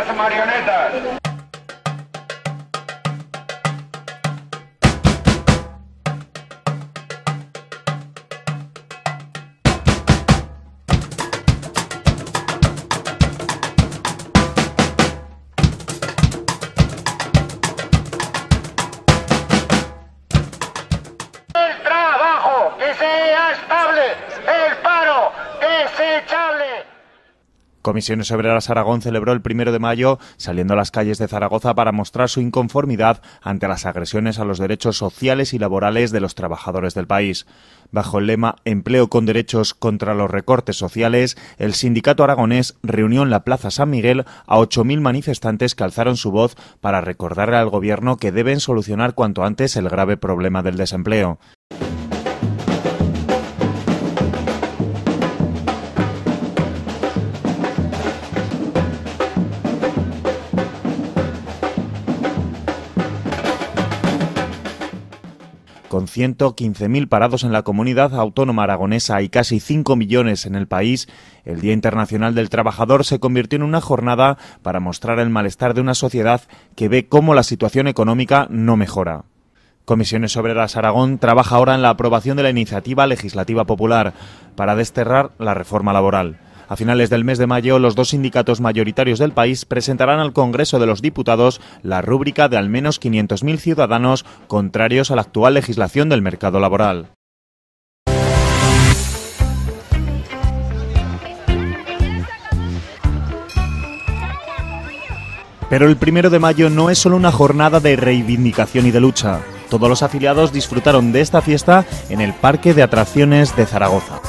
las marionetas. El trabajo que sea estable, el paro desechable. Comisiones Obreras Aragón celebró el 1 de mayo saliendo a las calles de Zaragoza para mostrar su inconformidad ante las agresiones a los derechos sociales y laborales de los trabajadores del país. Bajo el lema Empleo con derechos contra los recortes sociales, el sindicato aragonés reunió en la Plaza San Miguel a 8.000 manifestantes que alzaron su voz para recordarle al gobierno que deben solucionar cuanto antes el grave problema del desempleo. Con 115.000 parados en la comunidad autónoma aragonesa y casi 5 millones en el país, el Día Internacional del Trabajador se convirtió en una jornada para mostrar el malestar de una sociedad que ve cómo la situación económica no mejora. Comisiones Obreras Aragón trabaja ahora en la aprobación de la iniciativa legislativa popular para desterrar la reforma laboral. A finales del mes de mayo, los dos sindicatos mayoritarios del país presentarán al Congreso de los Diputados la rúbrica de al menos 500.000 ciudadanos contrarios a la actual legislación del mercado laboral. Pero el 1 de mayo no es solo una jornada de reivindicación y de lucha. Todos los afiliados disfrutaron de esta fiesta en el Parque de Atracciones de Zaragoza.